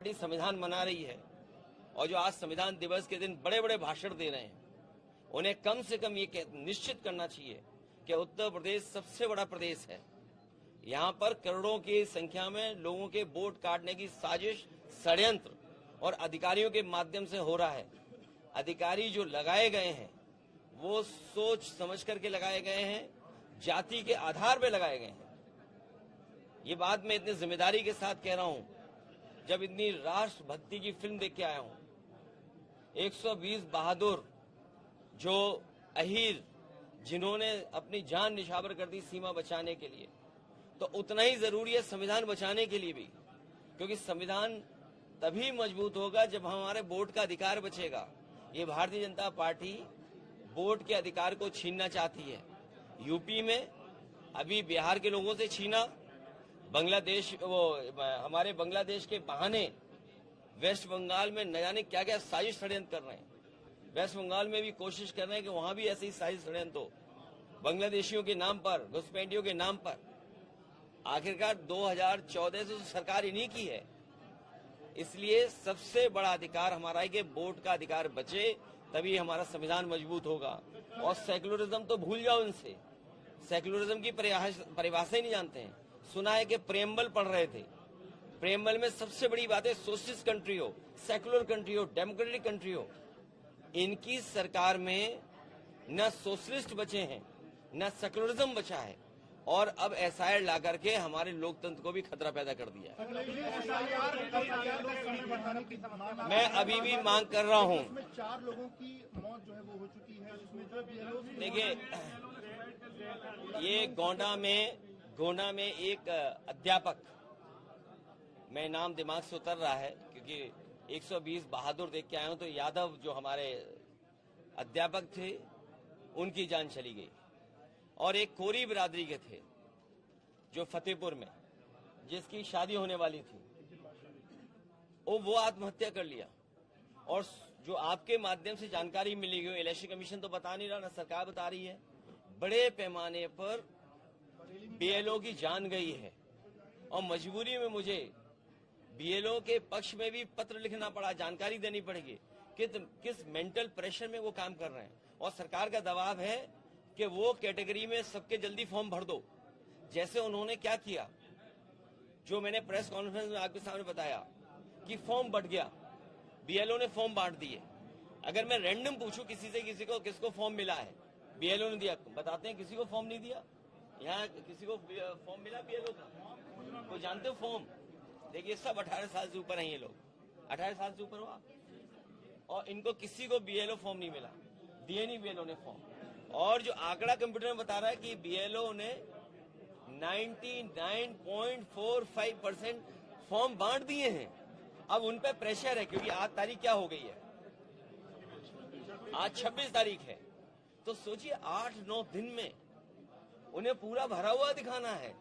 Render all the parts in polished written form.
Party संविधान मना रही है और जो आज संविधान दिवस के दिन बड़े बड़े भाषण दे रहे हैं, उन्हें कम से कम ये निश्चित करना चाहिए कि उत्तर प्रदेश सबसे बड़ा प्रदेश है। यहाँ पर करोड़ों की संख्या में लोगों के वोट काटने की साजिश, षड्यंत्र और अधिकारियों के माध्यम से हो रहा है। अधिकारी जो लगाए गए हैं वो सोच समझ करके लगाए गए हैं, जाति के आधार पर लगाए गए हैं। ये बात मैं इतनी जिम्मेदारी के साथ कह रहा हूं, जब इतनी राष्ट्रभक्ति की फिल्म देख के आया हूं। 120 बहादुर जो अहीर जिन्होंने अपनी जान निछावर कर दी सीमा बचाने के लिए, तो उतना ही जरूरी है संविधान बचाने के लिए भी, क्योंकि संविधान तभी मजबूत होगा जब हमारे वोट का अधिकार बचेगा। ये भारतीय जनता पार्टी वोट के अधिकार को छीनना चाहती है। यूपी में अभी बिहार के लोगों से छीना, बांग्लादेश हमारे बांग्लादेश के बहाने वेस्ट बंगाल में न जाने क्या क्या साजिश षड्यंत्र कर रहे हैं। वेस्ट बंगाल में भी कोशिश कर रहे हैं कि वहां भी ऐसे ही साजिश षड्यंत्र हो, बांग्लादेशियों के नाम पर, घुसपैठियों के नाम पर। आखिरकार 2014 से तो सरकार इन्हीं की है, इसलिए सबसे बड़ा अधिकार हमारा है कि वोट का अधिकार बचे, तभी हमारा संविधान मजबूत होगा। और सेक्युलरिज्म तो भूल जाओ इनसे, सेक्युलरिज्म की परिभाषा ही नहीं जानते हैं। सुना है कि प्रेम्बल पढ़ रहे थे, प्रेम्बल में सबसे बड़ी बात है सोशलिस्ट कंट्री हो, सेक्युलर कंट्री हो, डेमोक्रेटिक कंट्री हो। इनकी सरकार में न सोशलिस्ट बचे हैं न सेक्युलरिज्म बचा है, और अब एसआईआर ला करके हमारे लोकतंत्र को भी खतरा पैदा कर दिया है। मैं अभी भी मांग कर रहा हूं, 4 लोगों की मौत जो है वो हो चुकी है। देखिए, ये गोंडा में एक अध्यापक, मैं नाम दिमाग से उतर रहा है क्योंकि 120 बहादुर देख के आया हूं, तो यादव जो हमारे अध्यापक थे उनकी जान चली गई, और एक कोरी बिरादरी के थे जो फतेहपुर में, जिसकी शादी होने वाली थी, वो आत्महत्या कर लिया। और जो आपके माध्यम से जानकारी मिली गई, इलेक्शन कमीशन तो बता नहीं रहा, ना सरकार बता रही है, बड़े पैमाने पर बीएलओ की जान गई है। और मजबूरी में मुझे बीएलओ के पक्ष में भी पत्र लिखना पड़ा, जानकारी देनी पड़ेगी कि किस मेंटल प्रेशर में वो काम कर रहे हैं। और सरकार का दबाव है कि वो कैटेगरी में सबके जल्दी फॉर्म भर दो। जैसे उन्होंने क्या किया, जो मैंने प्रेस कॉन्फ्रेंस में आपके सामने बताया कि फॉर्म बट गया, बीएलओ ने फॉर्म बांट दिए। अगर मैं रैंडम पूछूं किसी से, किसको फॉर्म मिला है, बीएलओ ने दिया, बताते हैं किसी को फॉर्म नहीं दिया। यहाँ किसी को फॉर्म मिला बीएलओ का? कोई जानते हो फॉर्म? देखिए, सब 18 साल से ऊपर हैं ये लोग, 18 साल से ऊपर हो आप, और इनको किसी को बीएलओ फॉर्म नहीं मिला, दिए नहीं बीएलओ ने फॉर्म। और जो आंकड़ा कंप्यूटर में बता रहा है कि बीएलओ ने 99.45% फॉर्म बांट दिए हैं। अब उन पे प्रेशर है, क्योंकि आज तारीख क्या हो गई है, आज 26 तारीख है, तो सोचिए 8-9 दिन में उन्हें पूरा भरा हुआ दिखाना है।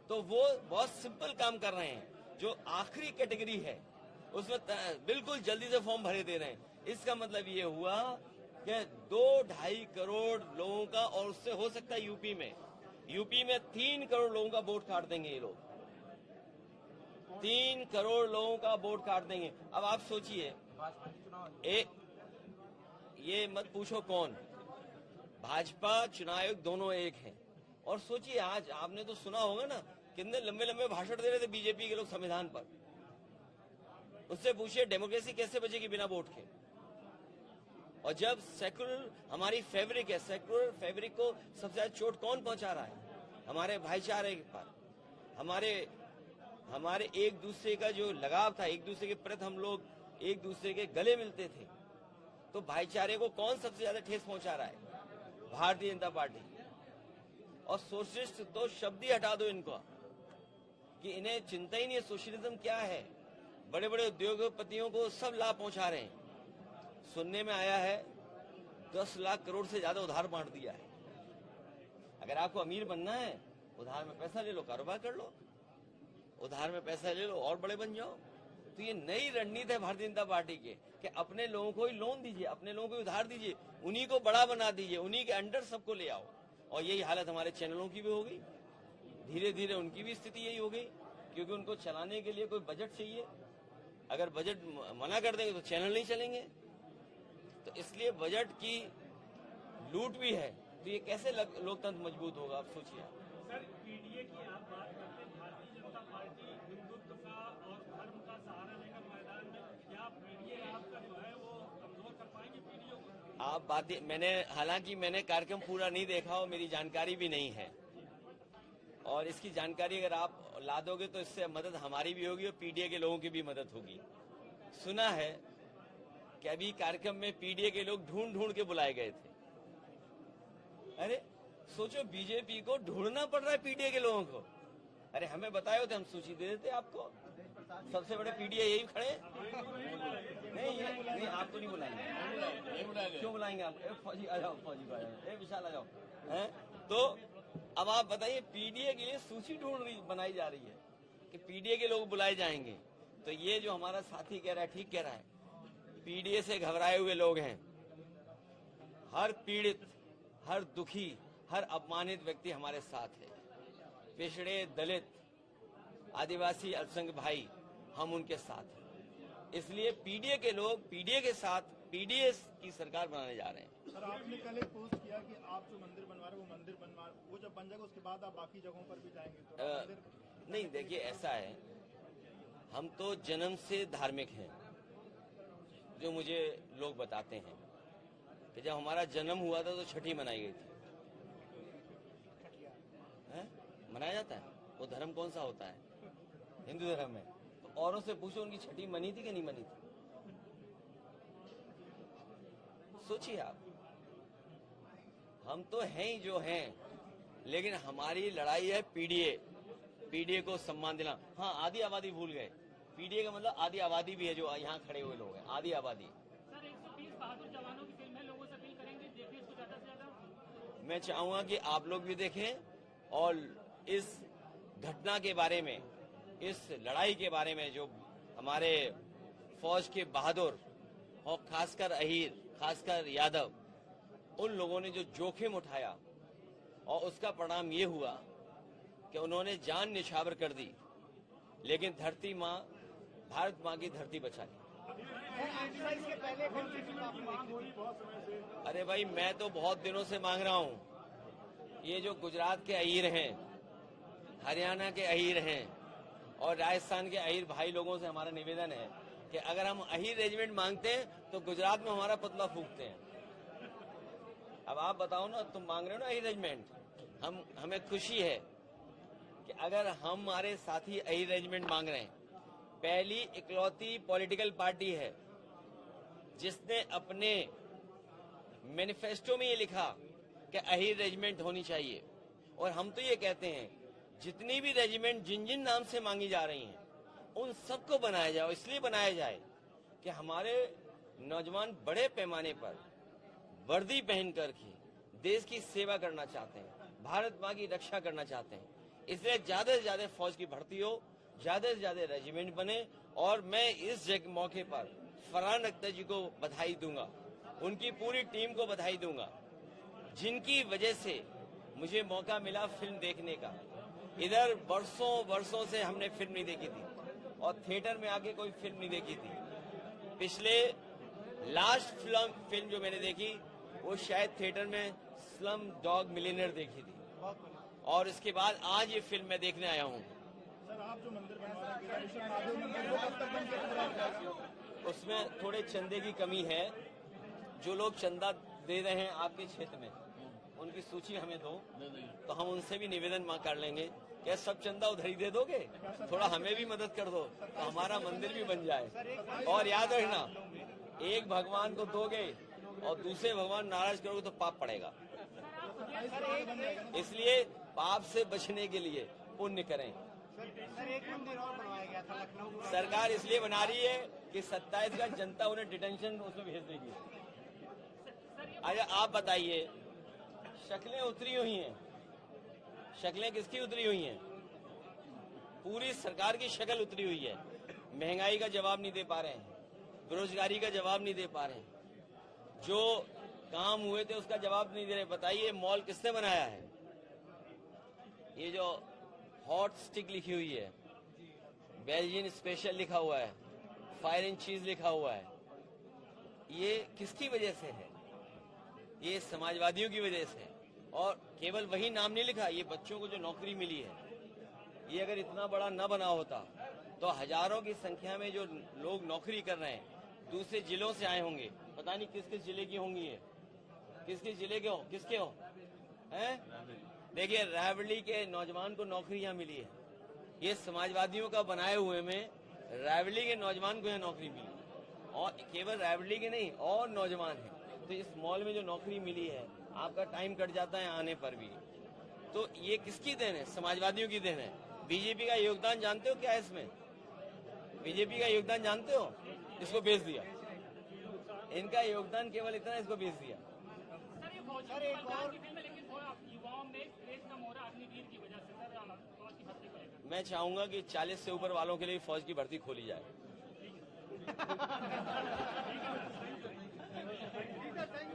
तो वो बहुत सिंपल काम कर रहे हैं, जो आखिरी कैटेगरी है उसमें बिल्कुल जल्दी से फॉर्म भरे दे रहे हैं। इसका मतलब ये हुआ कि 2-2.5 करोड़ लोगों का, और उससे हो सकता है यूपी में 3 करोड़ लोगों का वोट काट देंगे ये लोग, 3 करोड़ लोगों का वोट काट देंगे। अब आप सोचिए, ये मत पूछो कौन, भाजपा चुनाव आयोग दोनों एक हैं। और सोचिए, आज आपने तो सुना होगा ना, कितने लंबे लंबे भाषण दे रहे थे बीजेपी के लोग संविधान पर। उससे पूछिए डेमोक्रेसी कैसे बचेगी बिना वोट के। और जब सेक्युलर हमारी फैब्रिक है, सेक्युलर फैब्रिक को सबसे ज्यादा चोट कौन पहुंचा रहा है? हमारे भाईचारे पर, हमारे एक दूसरे का जो लगाव था, एक दूसरे के प्रति हम लोग एक दूसरे के गले मिलते थे, तो भाईचारे को कौन सबसे ज्यादा ठेस पहुंचा रहा है? भारतीय जनता पार्टी। और सोशलिस्ट तो शब्द ही हटा दो इनको, कि इन्हें चिंता ही नहीं है सोशलिज्म क्या है। बड़े बड़े उद्योगपतियों को सब लाभ पहुंचा रहे हैं। सुनने में आया है 10 लाख करोड़ से ज्यादा उधार बांट दिया है। अगर आपको अमीर बनना है, उधार में पैसा ले लो, कारोबार कर लो, उधार में पैसा ले लो और बड़े बन जाओ। तो ये नई रणनीति है भारतीय जनता पार्टी के, कि अपने लोगों को ही लोन दीजिए, अपने लोगों को उधार दीजिए, उन्हीं को बड़ा बना दीजिए, उन्हीं के अंडर सबको ले आओ। और यही हालत हमारे चैनलों की भी हो गई, धीरे धीरे उनकी भी स्थिति यही हो गई, क्योंकि उनको चलाने के लिए कोई बजट चाहिए। अगर बजट मना कर देंगे तो चैनल नहीं चलेंगे। तो इसलिए बजट की लूट भी है, तो ये कैसे लोकतंत्र मजबूत होगा, आप सोचिए। सर, पीडीए की आप बात करते हैं, भारतीय जनता पार्टी हिंदुत्व का और धर्म का सहारा लेकर मैदान में, क्या पीडीए आपका जो है वो कमजोर कर पाएंगे पीडीए को? आप बातें हालांकि मैंने कार्यक्रम पूरा नहीं देखा और मेरी जानकारी भी नहीं है, और इसकी जानकारी अगर आप ला दोगे तो इससे मदद हमारी भी होगी और पीडीए के लोगों की भी मदद होगी। सुना है कि अभी कार्यक्रम में पीडीए के लोग ढूंढ ढूंढ के बुलाए गए थे। अरे सोचो, बीजेपी को ढूंढना पड़ रहा है पीडीए के लोगों को। अरे हमें बताए होते, हम सूची दे देते आपको। सबसे बड़े पीडीए यही खड़े। नहीं, आप तो नहीं बुलाएंगे। क्यों बुलाएंगे आप? फौजी आ जाओ, फौजी को आ जाओ, विशाल आ जाओ। हैं? तो अब आप बताइए, पीडीए के लिए सूची बनाई जा रही है कि पीडीए के लोग बुलाए जाएंगे। तो ये जो हमारा साथी कह रहा है, ठीक कह रहा है। पीडीए से घबराए हुए लोग हैं। हर पीड़ित, हर दुखी, हर अपमानित व्यक्ति हमारे साथ है। पिछड़े, दलित, आदिवासी, अल्पसंख्यक भाई, हम उनके साथ हैं। इसलिए पीडीए के लोग पीडीए के साथ पीडीए की सरकार बनाने जा रहे हैं। सर, आपने कल एक पोस्ट किया कि आप जो मंदिर बनवा रहे हैं वो मंदिर वो जब बन जाएगा उसके बाद आप बाकी जगहों पर भी जाएंगे, तो नहीं, देखिए ऐसा है, हम तो जन्म से धार्मिक हैं। जो मुझे लोग बताते हैं कि जब हमारा जन्म हुआ था तो छठी मनाई गई थी। मनाया जाता है। वो धर्म कौन सा होता है? हिंदू धर्म में। तो औरों से पूछो, उनकी छठी मनी थी कि नहीं मनी थी? सोचिए आप। हम तो हैं ही जो हैं, लेकिन हमारी लड़ाई है पीडीए को सम्मान देना। हाँ, आधी आबादी भूल गए। पीडीए का मतलब आधी आबादी भी है जो यहाँ खड़े हुए लोग हैं, आधी आबादी। सर, 130 बहादुर जवानों की फिल्म है, लोगों से अपील करेंगे देखिए इसको ज्यादा से ज्यादा। मैं चाहूंगा कि आप लोग भी देखें और इस घटना के बारे में, इस लड़ाई के बारे में, जो हमारे फौज के बहादुर और खासकर अहीर, खासकर यादव, उन लोगों ने जो जोखिम उठाया और उसका परिणाम ये हुआ कि उन्होंने जान निछावर कर दी, लेकिन धरती माँ, भारत माँ की धरती बचा ली। अरे भाई, मैं तो बहुत दिनों से मांग रहा हूँ। ये जो गुजरात के अहीर हैं, हरियाणा के अहीर हैं और राजस्थान के अहीर भाई लोगों से हमारा निवेदन है कि अगर हम अहीर रेजिमेंट मांगते हैं तो गुजरात में हमारा पुतला फूंकते हैं। अब आप बताओ ना, तुम मांग रहे हो ना अहीर रेजिमेंट, हमें खुशी है कि अगर हमारे साथी अहीर रेजिमेंट मांग रहे हैं। पहली इकलौती पॉलिटिकल पार्टी है जिसने अपने मैनिफेस्टो में ये लिखा कि अहीर रेजिमेंट होनी चाहिए। और हम तो ये कहते हैं, जितनी भी रेजिमेंट जिन जिन नाम से मांगी जा रही हैं, उन सबको बनाया जाए। इसलिए बनाया जाए कि हमारे नौजवान बड़े पैमाने पर वर्दी पहन कर के देश की सेवा करना चाहते हैं, भारत माँ की रक्षा करना चाहते हैं। इसलिए ज्यादा से ज्यादा फौज की भर्ती हो, ज्यादा से ज्यादा रेजिमेंट बने। और मैं इस मौके पर फरहान अख्तर जी को बधाई दूंगा, उनकी पूरी टीम को बधाई दूंगा, जिनकी वजह से मुझे मौका मिला फिल्म देखने का। इधर वर्षों से हमने फिल्म नहीं देखी थी और थिएटर में आके कोई फिल्म नहीं देखी थी। पिछले लास्ट फिल्म जो मैंने देखी वो शायद थिएटर में स्लम डॉग मिलियनेयर देखी थी, और इसके बाद आज ये फिल्म मैं देखने आया हूँ। सर, आप जो मंदिर बनवा रहे हैं केदारेश्वर महादेव मंदिर, वो कब तक बन के पूरा होगा? उसमें थोड़े चंदे की कमी है। जो लोग चंदा दे रहे हैं आपके क्षेत्र में, उनकी सूची हमें दो, तो हम उनसे भी निवेदन कर लेंगे। क्या सब चंदा उधर ही दे दोगे? थोड़ा हमें भी मदद कर दो तो हमारा मंदिर भी बन जाए। और याद रखना, एक भगवान को दोगे और दूसरे भगवान नाराज करोगे तो पाप पड़ेगा। इसलिए पाप से बचने के लिए पुण्य करें। सर, एक मंदिर और बनवाया गया था लखनऊ में। सरकार इसलिए बना रही है कि 27 का जनता उन्हें डिटेंशन उसमें भेज देगी। अच्छा, आप बताइए, शक्लें उतरी हुई हैं। शक्लें किसकी उतरी हुई हैं? पूरी सरकार की शक्ल उतरी हुई है। महंगाई का जवाब नहीं दे पा रहे हैं, बेरोजगारी का जवाब नहीं दे पा रहे हैं, जो काम हुए थे उसका जवाब नहीं दे रहे। बताइए, मॉल किसने बनाया है? ये जो हॉट स्टिक लिखी हुई है, बेल्जियन स्पेशल लिखा हुआ है, फायर इन चीज लिखा हुआ है। ये किसकी वजह से है? ये समाजवादियों की वजह से। और केवल वही नाम नहीं लिखा, ये बच्चों को जो नौकरी मिली है, ये अगर इतना बड़ा न बना होता तो हजारों की संख्या में जो लोग नौकरी कर रहे हैं दूसरे जिलों से आए होंगे। पता नहीं किस किस जिले की होंगी ये, किस किस जिले के हो, किसके हो हैं? देखिए, रायबरेली के नौजवान को नौकरी यहाँ मिली है। ये समाजवादियों का बनाए हुए में रायबरेली के नौजवान को यहाँ नौकरी मिली, और केवल रायबरेली के नहीं और नौजवान हैं। तो इस मॉल में जो नौकरी मिली है, आपका टाइम कट जाता है आने पर भी। तो ये किसकी देन है? समाजवादियों की देन है। बीजेपी का योगदान जानते हो क्या है इसमें? बीजेपी का योगदान जानते हो? इसको बेच दिया। इनका योगदान केवल इतना, इसको बेच दिया। सर, ये फौजी बंगाल की फिल्म है, लेकिन थोड़ा युवाओं में क्रेज कम हो रहा है अग्निवीर की वजह से। सर, फौज की भर्ती को लेकर मैं चाहूंगा कि 40 से ऊपर वालों के लिए फौज की भर्ती खोली जाए।